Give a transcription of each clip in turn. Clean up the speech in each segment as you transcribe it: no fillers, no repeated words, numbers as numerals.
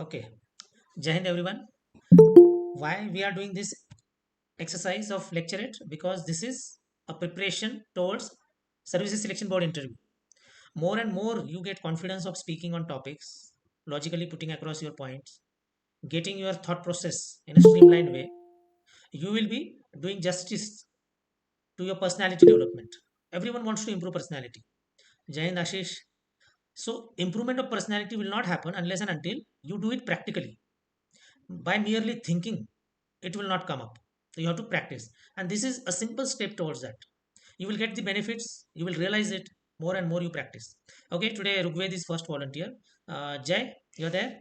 Okay. Jai Hind everyone. Why we are doing this exercise of lecturate? Because this is a preparation towards services selection board interview. More and more you get confidence of speaking on topics, logically putting across your points, getting your thought process in a streamlined way. You will be doing justice to your personality development. Everyone wants to improve personality. Jai Hind, Ashish. So improvement of personality will not happen unless and until you do it practically. By merely thinking, it will not come up. So you have to practice, and this is a simple step towards that. You will get the benefits, you will realize it more and more you practice. Okay, today Rugved is first volunteer. Jay, you're there.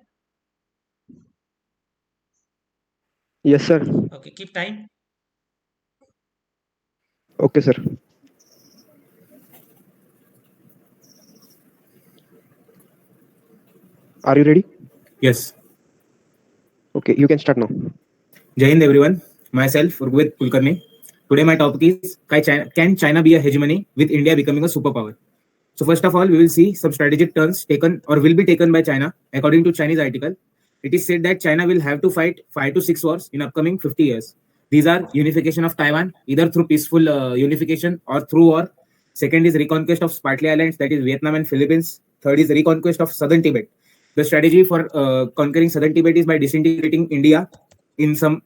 Yes, sir. Okay, keep time. Okay, sir. Are you ready? Yes. Okay, you can start now. Jai Hind everyone. Myself, Rugved Kulkarni. Today my topic is can China be a hegemony with India becoming a superpower? So first of all, we will see some strategic turns taken or will be taken by China. According to Chinese article, it is said that China will have to fight 5 to 6 wars in upcoming 50 years. These are unification of Taiwan, either through peaceful unification or through war. Second is reconquest of Spratly Islands, that is Vietnam and Philippines. Third is reconquest of southern Tibet. The strategy for conquering southern Tibet is by disintegrating India in some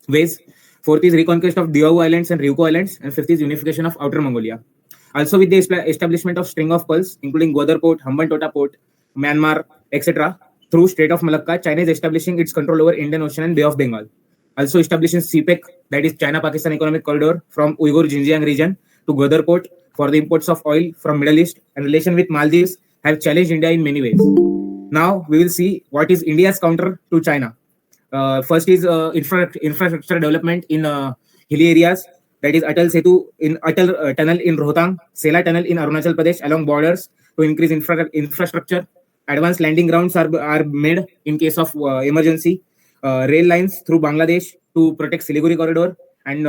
ways. Fourth is reconquest of Diaoyu Islands and Ryukyu Islands. And fifth is unification of Outer Mongolia. Also, with the establishment of string of pearls, including Gwadar Port, Hambantota Port, Myanmar, etc., through Strait of Malacca, China is establishing its control over Indian Ocean and Bay of Bengal. Also, establishing CPEC, that is China-Pakistan Economic Corridor, from Uyghur Xinjiang region to Gwadar Port for the imports of oil from Middle East, and relation with Maldives have challenged India in many ways. Now, we will see what is India's counter to China. First is infrastructure development in hilly areas. That is Atal Setu in Atal Tunnel in Rohtang, Sela Tunnel in Arunachal Pradesh along borders to increase infrastructure. Advanced landing grounds are made in case of emergency. Rail lines through Bangladesh to protect Siliguri corridor, and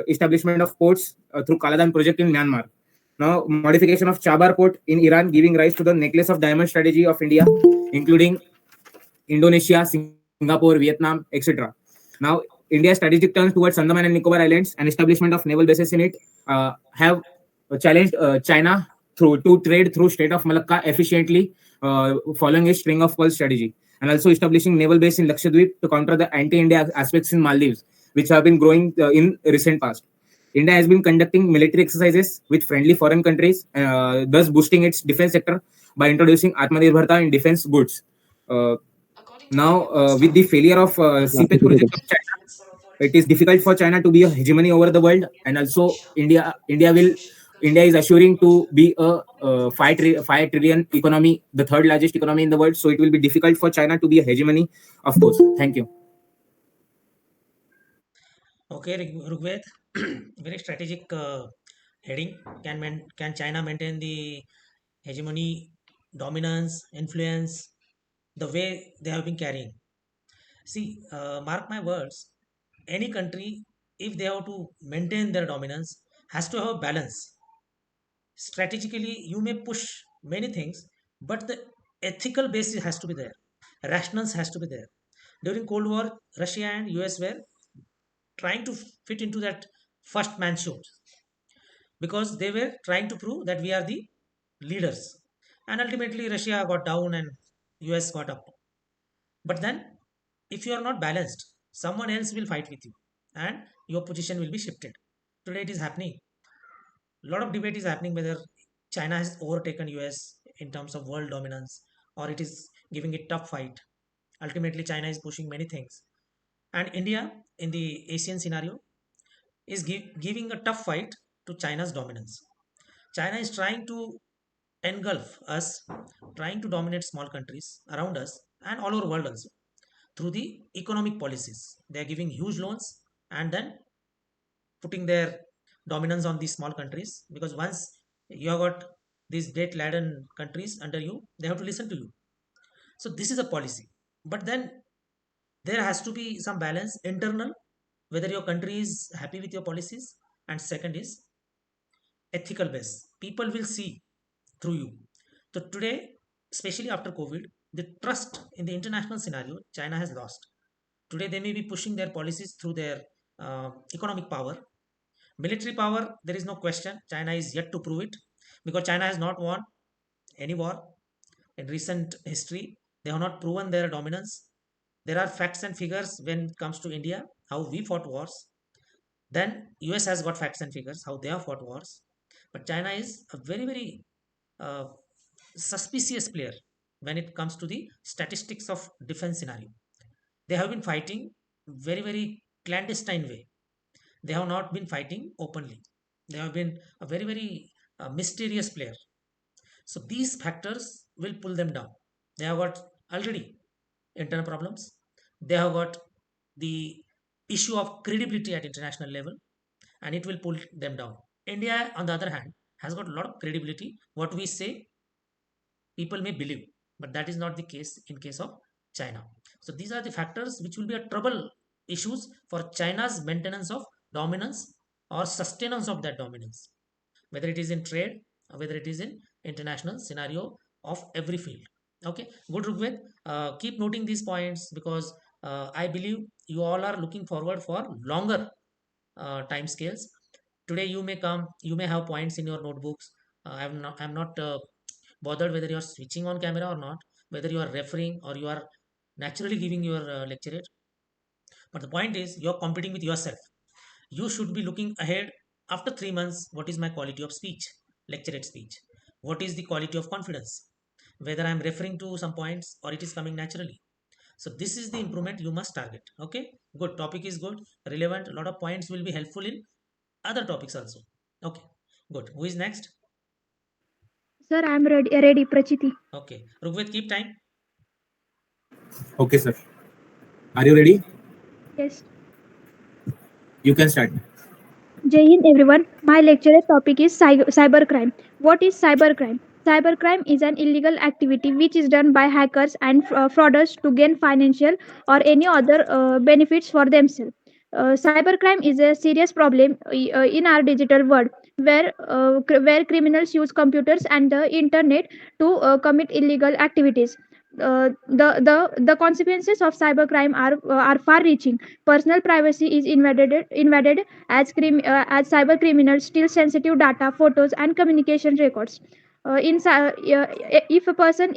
establishment of ports through Kaladan project in Myanmar. Now, modification of Chabar port in Iran, giving rise to the necklace of diamond strategy of India, including Indonesia, Singapore, Vietnam, etc. Now, India's strategic turns towards Andaman and Nicobar Islands and establishment of naval bases in it have challenged China through to trade through Strait of Malacca efficiently, following a string of pearl strategy, and also establishing naval base in Lakshadweep to counter the anti-India aspects in Maldives, which have been growing in recent past. India has been conducting military exercises with friendly foreign countries, thus boosting its defense sector by introducing Atmanirbharta in defense goods. Uh, Now, with the failure of Yeah, CPEC project of China, it is difficult for China to be a hegemony over the world, and also India is assuring to be a 5 trillion economy, the third largest economy in the world. So it will be difficult for China to be a hegemony, of course. Thank you. Okay, Rugved. Very strategic heading. Can China maintain the hegemony, dominance, influence the way they have been carrying? See, mark my words. Any country, if they have to maintain their dominance, has to have a balance. Strategically, you may push many things, but the ethical basis has to be there. Rationals has to be there. During Cold War, Russia and US were trying to fit into that first man show because they were trying to prove that we are the leaders. And ultimately, Russia got down and US got up. But then, if you are not balanced, someone else will fight with you and your position will be shifted. Today, it is happening. A lot of debate is happening whether China has overtaken US in terms of world dominance or it is giving it tough fight. Ultimately, China is pushing many things. And India, in the Asian scenario, is giving a tough fight to China's dominance. China is trying to engulf us, trying to dominate small countries around us and all over the world also through the economic policies. They are giving huge loans and then putting their dominance on these small countries because once you have got these debt laden countries under you, they have to listen to you. So this is a policy. But then there has to be some balance internal, whether your country is happy with your policies, and second is ethical base. People will see through you. So today, especially after COVID, The trust in the international scenario China has lost. Today they may be pushing their policies through their economic power. Military power, there is no question, China is yet to prove it, because China has not won any war in recent history. They have not proven their dominance. There are facts and figures when it comes to India, how we fought wars. Then US has got facts and figures how they have fought wars. But China is a very very uh, suspicious player when it comes to the statistics of defense scenario. They have been fighting very very clandestine way. They have not been fighting openly. They have been a very very mysterious player. So these factors will pull them down. They have got already internal problems. They have got the issue of credibility at international level, and it will pull them down. India on the other hand has got a lot of credibility. What we say people may believe, but that is not the case in case of China. So these are the factors which will be a trouble issues for China's maintenance of dominance or sustenance of that dominance, whether it is in trade or whether it is in international scenario of every field. Okay, good Rugved. Keep noting these points, because I believe you all are looking forward for longer time scales. Today you may come, you may have points in your notebooks. I'm not bothered whether you are switching on camera or not, whether you are referring or you are naturally giving your lecture. But the point is you're competing with yourself. You should be looking ahead after 3 months. What is my quality of speech, lecture speech? What is the quality of confidence? Whether I'm referring to some points or it is coming naturally. So this is the improvement you must target. Okay, good. Topic is good, relevant. A lot of points will be helpful in other topics also. Okay, good. Who is next? Sir, I am ready, Prachiti. Okay, Rugved, keep time. Okay, sir. Are you ready? Yes. You can start. Jai Hind, everyone. My lecture topic is cybercrime. What is cybercrime? Cybercrime is an illegal activity which is done by hackers and fraudsters to gain financial or any other benefits for themselves. Cybercrime is a serious problem in our digital world, where criminals use computers and the internet to commit illegal activities. The consequences of cybercrime are far-reaching. Personal privacy is invaded as cyber criminals steal sensitive data, photos, and communication records. If a person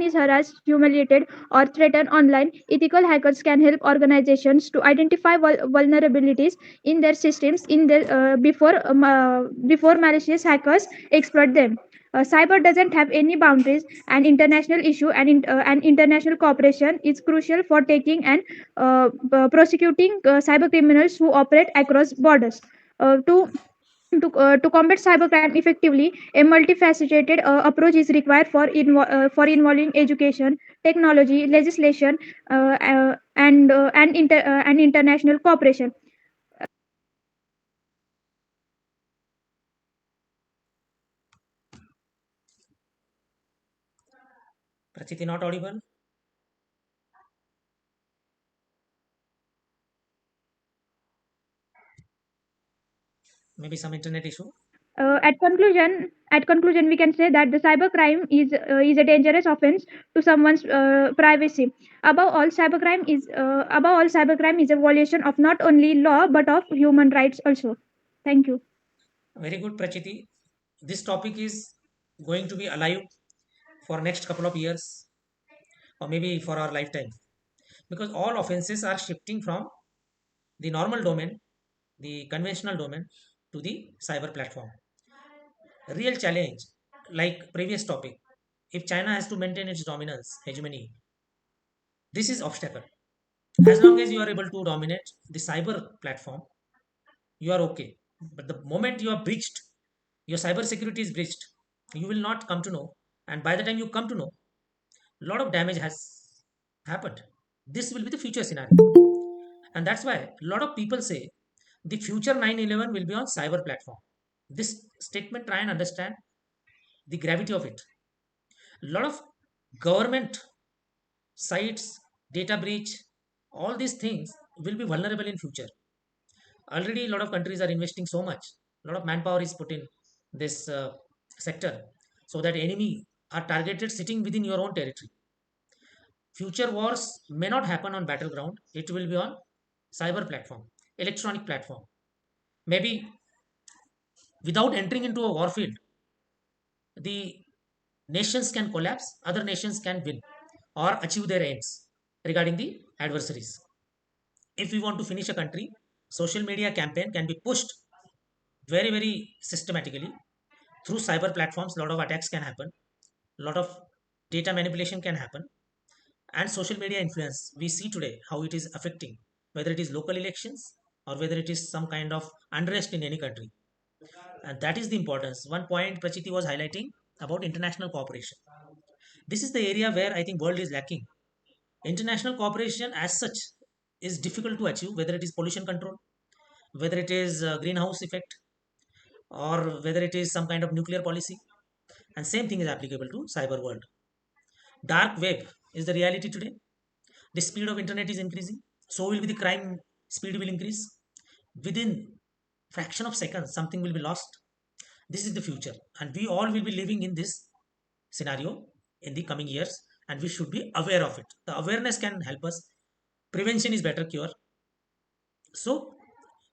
is harassed, humiliated, or threatened online, ethical hackers can help organizations to identify vulnerabilities in their systems before malicious hackers exploit them. Cyber doesn't have any boundaries. An international issue and international cooperation is crucial for taking and prosecuting cyber criminals who operate across borders. Uh, to to combat cybercrime effectively, a multifaceted approach is required for involving education, technology, legislation, and international cooperation. Prachiti not audible. Maybe some internet issue. At conclusion, we can say that the cybercrime is a dangerous offense to someone's privacy. Above all, cybercrime is a violation of not only law but of human rights also. Thank you. Very good, Prachiti. This topic is going to be alive for next couple of years or maybe for our lifetime, because all offenses are shifting from the normal domain, the conventional domain, to the cyber platform. Real challenge, like previous topic, if China has to maintain its dominance, hegemony, this is obstacle. As long as you are able to dominate the cyber platform, you are okay. But the moment you are breached, your cyber security is breached, you will not come to know. And by the time you come to know, a lot of damage has happened. This will be the future scenario. And that's why a lot of people say the future 9/11 will be on cyber platform. This statement, try and understand the gravity of it. A lot of government sites, data breach, all these things will be vulnerable in future. Already a lot of countries are investing so much, a lot of manpower is put in this sector, so that enemy are targeted sitting within your own territory. Future wars may not happen on battleground, it will be on cyber platform, electronic platform. Maybe without entering into a war field, the nations can collapse, other nations can win or achieve their aims regarding the adversaries. If we want to finish a country, social media campaign can be pushed very, very systematically through cyber platforms. A lot of attacks can happen, a lot of data manipulation can happen, and social media influence. We see today how it is affecting whether it is local elections or whether it is some kind of unrest in any country. And that is the importance. One point Prachiti was highlighting about international cooperation. This is the area where I think world is lacking. International cooperation as such is difficult to achieve, whether it is pollution control, whether it is greenhouse effect, or whether it is some kind of nuclear policy. And same thing is applicable to cyber world. Dark web is the reality today. The speed of internet is increasing, so will be the crime speed will increase. Within fraction of seconds something will be lost. This is the future, and we all will be living in this scenario in the coming years, and we should be aware of it. The awareness can help us. Prevention is better cure. So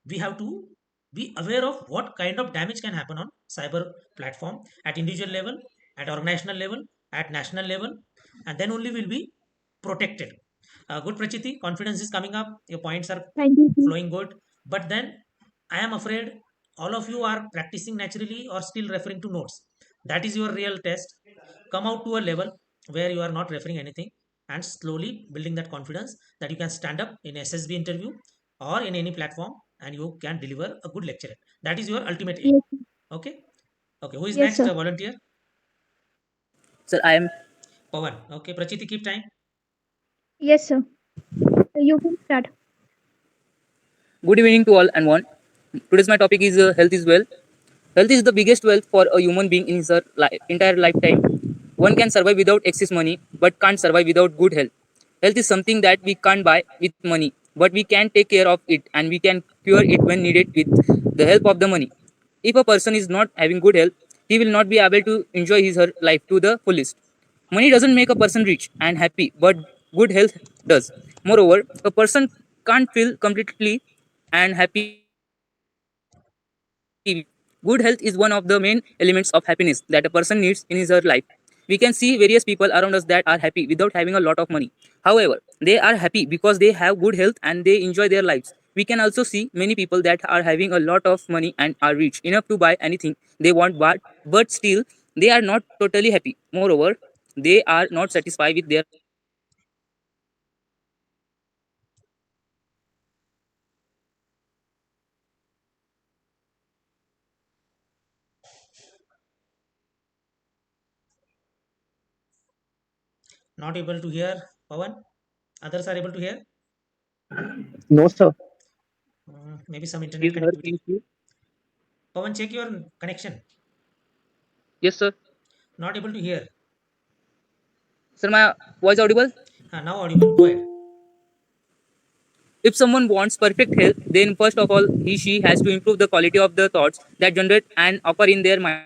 we have to be aware of what kind of damage can happen on cyber platform at individual level, at organizational level, at national level, and then only will be protected. Good, Prachiti, confidence is coming up, your points are Thank you, sir. flowing good, but then I am afraid all of you are practicing naturally or still referring to notes. That is your real test. Come out to a level where you are not referring anything and slowly building that confidence that you can stand up in SSB interview or in any platform and you can deliver a good lecture. That is your ultimate aim. Yes, Okay. Okay, who is yes, next? sir. A volunteer? Sir, I am. Pawan. Okay, Prachiti, keep time. Yes, sir. You can start. Good evening to all and one. Today's my topic is health is wealth. Health is the biggest wealth for a human being in his entire lifetime. One can survive without excess money, but can't survive without good health. Health is something that we can't buy with money, but we can take care of it and we can cure it when needed with the help of the money. If a person is not having good health, he will not be able to enjoy his her life to the fullest. Money doesn't make a person rich and happy, but good health does. Moreover, a person can't feel completely and happy without good health. Good health is one of the main elements of happiness that a person needs in his or her life. We can see various people around us that are happy without having a lot of money. However, they are happy because they have good health and they enjoy their lives. We can also see many people that are having a lot of money and are rich enough to buy anything they want, but still they are not totally happy. Moreover, they are not satisfied with their life. They are not satisfied with their health. They are not satisfied with their life. They are not satisfied with their health. They are not satisfied with their life. They are not satisfied with their health. They are not satisfied with their life. Not able to hear, Pawan. Others are able to hear. No, sir. Maybe some internet Is her connectivity. things you? Pawan, check your connection. Yes, sir. Not able to hear. Sir, my voice audible? Now audible. Go ahead. If someone wants perfect health, then first of all, he she has to improve the quality of the thoughts that generate and occur in their mind.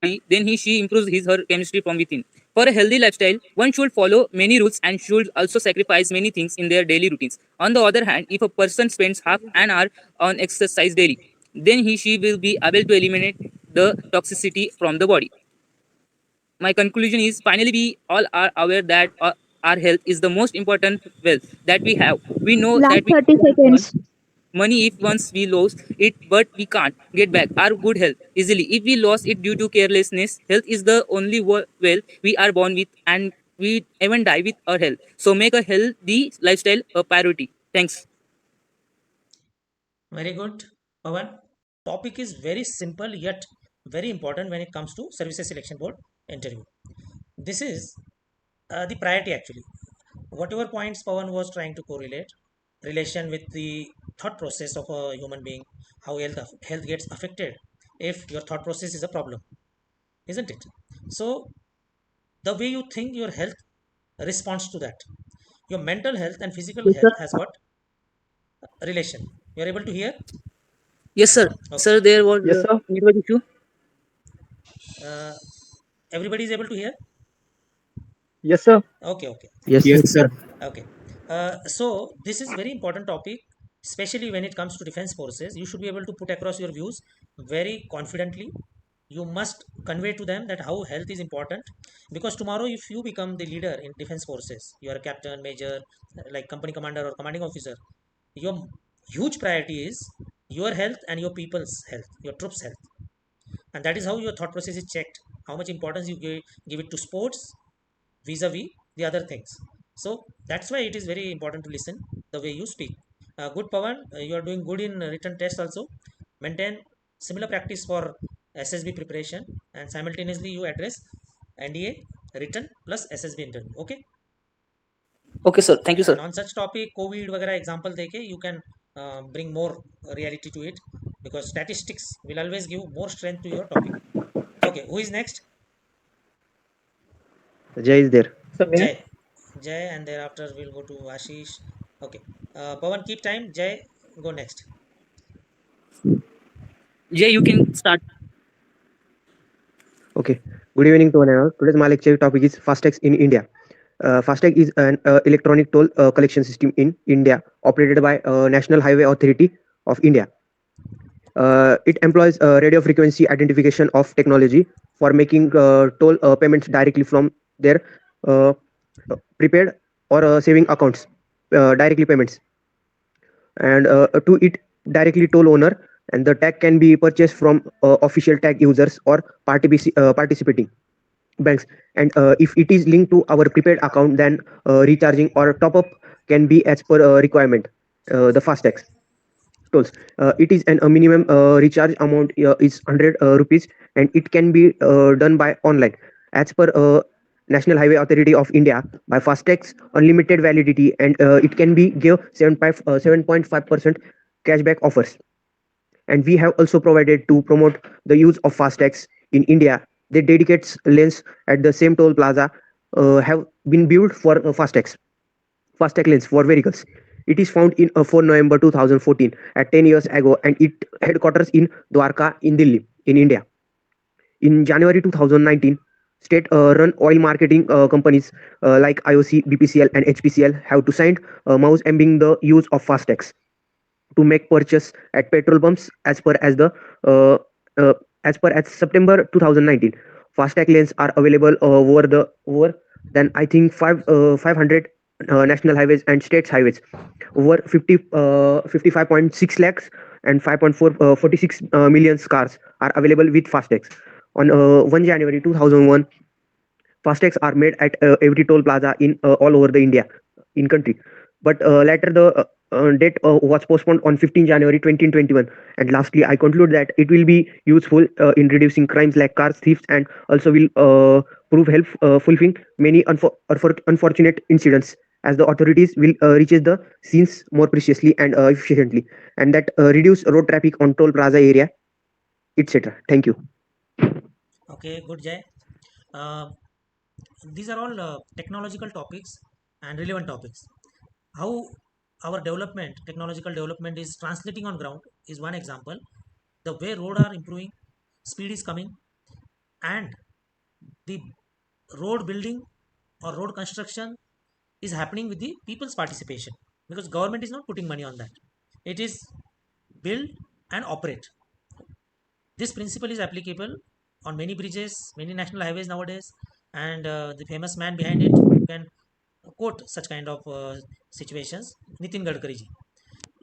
If he she improves his her chemistry from within. For a healthy lifestyle, one should follow many rules and should also sacrifice many things in their daily routines. On the other hand, if a person spends half an hour on exercise daily, then he she will be able to eliminate the toxicity from the body. My conclusion is finally we all are aware that our health is the most important wealth that we have. We know Last that we 30 can earn seconds. money if once we lose it, but we can't get back our good health easily if we lost it due to carelessness. Health is the only wealth we are born with, and we even die with our health. So make a healthy lifestyle a priority. Thanks. Very good, Pawan. Topic is very simple yet very important when it comes to Services Selection Board interview. This is the priority actually. Whatever points Pawan was trying to correlate, relation with the thought process of a human being, how health gets affected if your thought process is a problem, isn't it? So the way you think, your health responds to that. Your mental health and physical Yes, sir. health has got relation. You are able to hear? Yes, sir. Okay. Sir, there was Yes, a sir. network issue. Uh, everybody is able to hear? Yes, sir. Okay, okay, Yes, sir. Yes, sir. okay. So this is very important topic, especially when it comes to defense forces. You should be able to put across your views very confidently. You must convey to them that how health is important, because tomorrow if you become the leader in defense forces, you are a captain, major, like company commander or commanding officer, your huge priority is your health and your people's health, your troops' health, and that is how your thought process is checked. How much importance you give it to sports vis-a-vis the other things. So that's why it is very important to listen the way you speak. Good, Pawan. You are doing good in written test also. Maintain similar practice for SSB preparation, and simultaneously you address NDA written plus SSB interview. Okay. Okay, sir. Thank you, sir. And on such topic COVID वगैरह example देके you can bring more reality to it, because statistics will always give more strength to your topic. Okay, who is next? Jay is there. So, may Jay. Jay, and thereafter we'll go to Ashish. Okay. Pawan, keep time. Jay, go next. Jay, you can start. Okay. Good evening to one and all. Today's my lecture topic is FASTags in India. FASTag is an electronic toll collection system in India operated by National Highway Authority of India. It employs radio frequency identification of technology for making toll payments directly from their uh, prepaid or saving accounts, directly payments, and to it directly toll owner. And the tag can be purchased from official tag users or participating banks. And if it is linked to our prepaid account, then recharging or top up can be as per requirement. The FASTags tolls. It is a minimum recharge amount is 100 rupees, and it can be done by online as per National Highway Authority of India by FASTags unlimited validity, and it can be give 7.5% cashback offers. And we have also provided to promote the use of FASTags in India. The dedicated lanes at the same toll plaza have been built for FASTag lanes for vehicles. It is found in 4 November 2014 at 10 years ago, and it headquarters in Dwarka in Delhi in India. In January 2019, state-run oil marketing companies like IOC, BPCL, and HPCL have to sign mouse embedding the use of FASTags to make purchase at petrol pumps uh, uh, as per as September 2019. Fastag lanes are available over than I think 500 national highways and states highways. Over 55.6 lakhs and 5.46 million cars are available with Fastags. On 1 January 2001, Fastags are made at every toll plaza in all over the India in country. But later the date was postponed on 15 January 2021. And lastly, I conclude that it will be useful in reducing crimes like car thieves, and also will prove help fulfilling many unfortunate incidents, as the authorities will reaches the scenes more preciously and efficiently, and that reduce road traffic on toll plaza area, etc. Thank you. Okay, good, Jay. Uh, these are all technological topics and relevant topics. How our development, technological development, is translating on ground is one example. The way road are improving, speed is coming, and the road building or road construction is happening with the people's participation, because government is not putting money on that. It is build and operate. This principle is applicable on many bridges, many national highways nowadays, and the famous man behind it who can quote such kind of situations, Nitin Gadkari ji.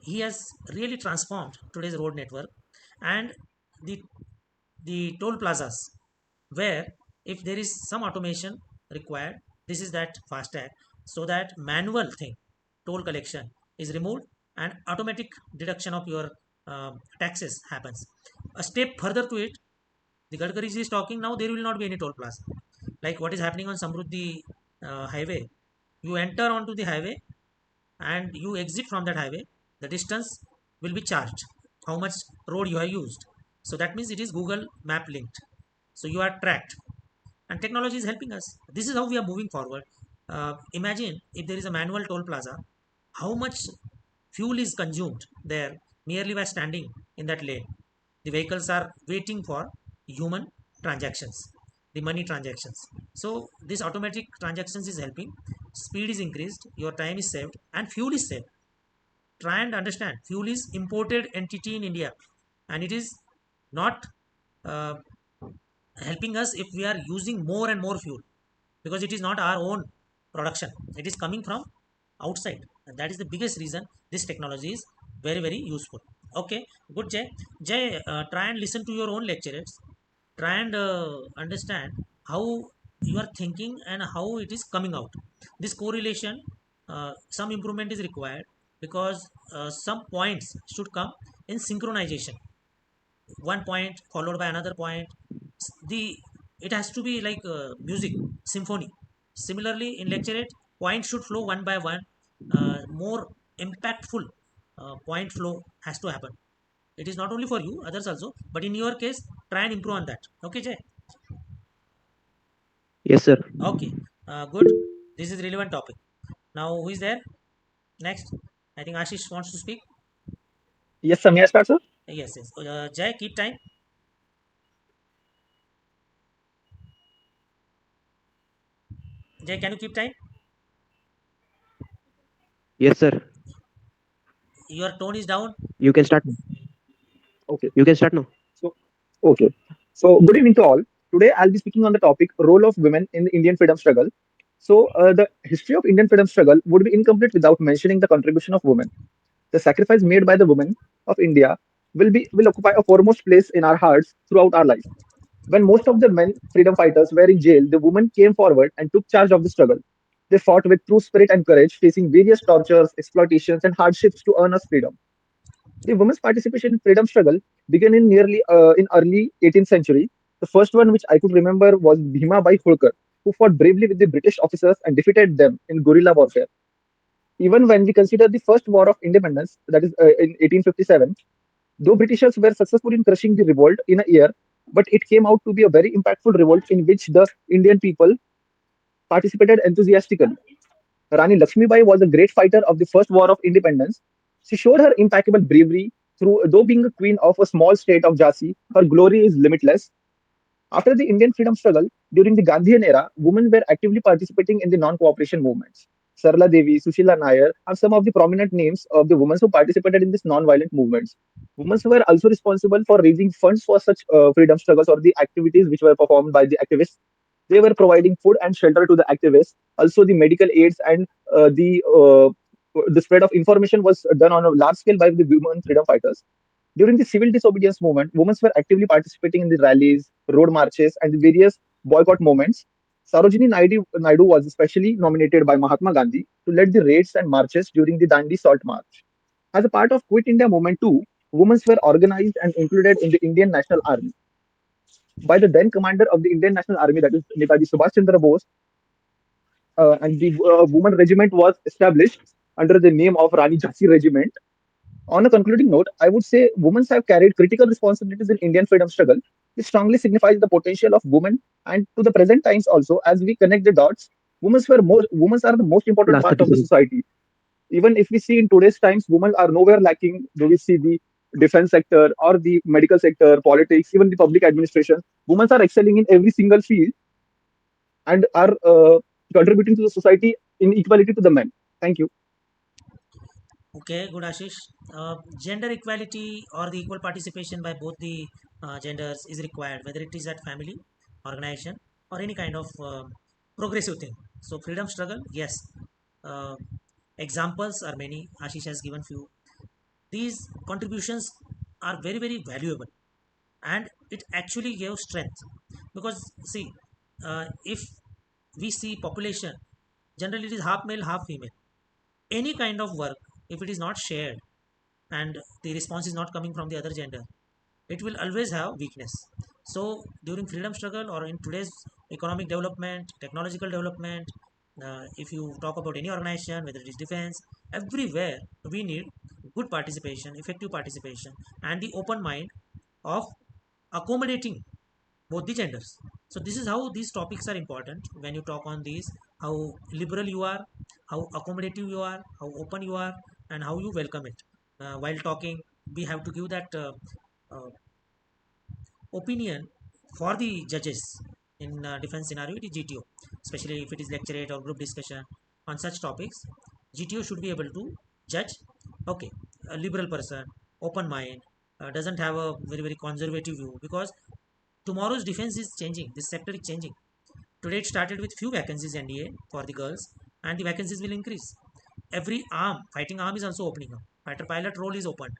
He has really transformed today's road network, and the toll plazas, where if there is some automation required, this is that FASTag, so that manual thing, toll collection, is removed and automatic deduction of your taxes happens. A step further to it, the Gadkari is talking now, there will not be any toll plaza. Like what is happening on Samruddhi highway. You enter onto the highway and you exit from that highway, the distance will be charged. How much road you have used. So that means it is Google Map linked. So you are tracked, and technology is helping us. This is how we are moving forward. Imagine if there is a manual toll plaza, how much fuel is consumed there merely by standing in that lane. The vehicles are waiting for human transactions. the money transactions. So this automatic transactions is helping, speed is increased, your time is saved, and fuel is saved. Try and understand, fuel is imported entity in India, and it is not uh, helping us if we are using more and more fuel, because it is not our own production, it is coming from outside, and that is the biggest reason this technology is very very useful. Okay, good. Jay, try and listen to your own lecturers, try and understand how you are thinking and how it is coming out. This correlation, some improvement is required, because some points should come in synchronization, one point followed by another point. The It has to be like music symphony. Similarly in lecturate, points should flow one by one, more impactful point flow has to happen. It is not only for you, others also, but in your case try and improve on that. Okay, Jay. Yes, sir. Okay, good. This is relevant topic. Now who is there next? I think Ashish wants to speak. Yes, sir. May I start, sir? Yes, yes. Jay, keep time. Jay, can you keep time? Yes, sir. Your tone is down. You can start. Okay. You can start now. So, okay. So, good evening to all. Today, I'll be speaking on the topic role of women in the Indian freedom struggle. So, the history of Indian freedom struggle would be incomplete without mentioning the contribution of women. The sacrifice made by the women of India will occupy a foremost place in our hearts throughout our life. When most of the men freedom fighters were in jail, the women came forward and took charge of the struggle. They fought with true spirit and courage, facing various tortures, exploitations, and hardships to earn us freedom. The women's participation in freedom struggle began in early 18th century. The first one which I could remember was Bhima Bai Holkar, who fought bravely with the British officers and defeated them in guerrilla warfare. Even when we consider the first war of independence, that is in 1857, though Britishers were successful in crushing the revolt in a year, but it came out to be a very impactful revolt in which the Indian people participated enthusiastically. Rani Lakshmibai was a great fighter of the first war of independence. She showed her impeccable bravery through, though being a queen of a small state of Jhansi, her glory is limitless. After the Indian freedom struggle, during the Gandhian era, women were actively participating in the non-cooperation movements. Sarla Devi, Sushila Nair are some of the prominent names of the women who participated in these non-violent movements. Women were also responsible for raising funds for such freedom struggles or the activities which were performed by the activists. They were providing food and shelter to the activists. Also, the medical aids and the spread of information was done on a large scale by the women freedom fighters. During the civil disobedience movement, women were actively participating in the rallies, road marches, and the various boycott movements. Naidu was especially nominated by Mahatma Gandhi to lead the raids and marches during the Dandi Salt March. As a part of Quit India movement too, women were organized and included in the Indian National Army by the then commander of the Indian National Army, that is Netaji Subhash Chandra Bose, and the women regiment was established under the name of Rani Jhansi Regiment. On a concluding note, I would say women have carried critical responsibilities in Indian freedom struggle. This strongly signifies the potential of women, and to the present times also, as we connect the dots, women are the most important Last part 30 of the seconds. society. Even if we see in today's times, women are nowhere lacking. Do we see the defense sector or the medical sector, politics, even the public administration? Women are excelling in every single field and are contributing to the society in equality to the men. Thank you. Okay, good, Ashish. Gender equality or the equal participation by both the genders is required, whether it is at family, organization, or any kind of progressive thing. So, freedom struggle, yes. Uh, Examples are many. Ashish has given few. These contributions are very, very valuable, and it actually gave strength. Because, see, if we see population, generally it is half male, half female. Any kind of work, if it is not shared and the response is not coming from the other gender, it will always have weakness. So during freedom struggle or in today's economic development, technological development, if you talk about any organization, whether it is defense, everywhere we need good participation, effective participation, and the open mind of accommodating both the genders. So this is how these topics are important when you talk on these: how liberal you are, how accommodative you are, how open you are, and how you welcome it. While talking, we have to give that uh, opinion for the judges in defense scenario, it is GTO, especially if it is lecturate or group discussion on such topics. GTO should be able to judge. Okay, a liberal person, open mind, doesn't have a very conservative view, because tomorrow's defense is changing. This sector is changing. Today it started with few vacancies NDA for the girls, and the vacancies will increase. Every arm, fighting arm is also opening up. Fighter pilot role is opened.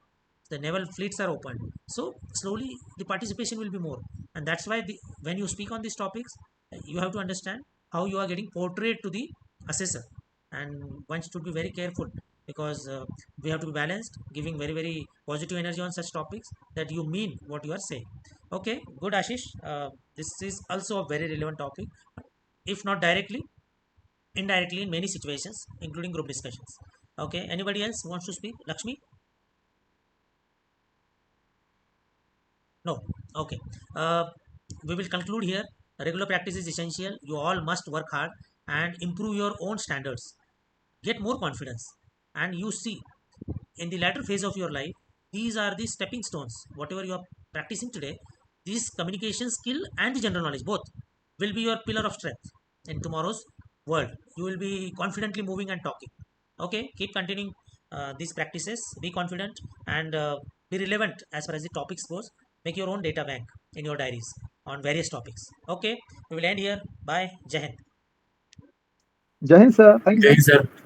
The naval fleets are opened. So slowly the participation will be more, and that's why when you speak on these topics, you have to understand how you are getting portrayed to the assessor, and one should be very careful, because we have to be balanced, giving very positive energy on such topics, that you mean what you are saying. Okay, good, Ashish. This is also a very relevant topic, if not directly, indirectly in many situations, including group discussions. Okay, anybody else wants to speak? Lakshmi? No. Okay. uh, we will conclude here. Regular practice is essential. You all must work hard and improve your own standards, get more confidence, and you see, in the latter phase of your life, these are the stepping stones. Whatever you are practicing today, this communication skill and the general knowledge both will be your pillar of strength in tomorrow's world. You will be confidently moving and talking. Okay, keep continuing these practices. Be confident, and be relevant as far as the topics goes. Make your own data bank in your diaries on various topics. Okay, we will end here. Bye. Jai Hind. Jai Hind, sir. Thank you, Jai sir. Hind, sir.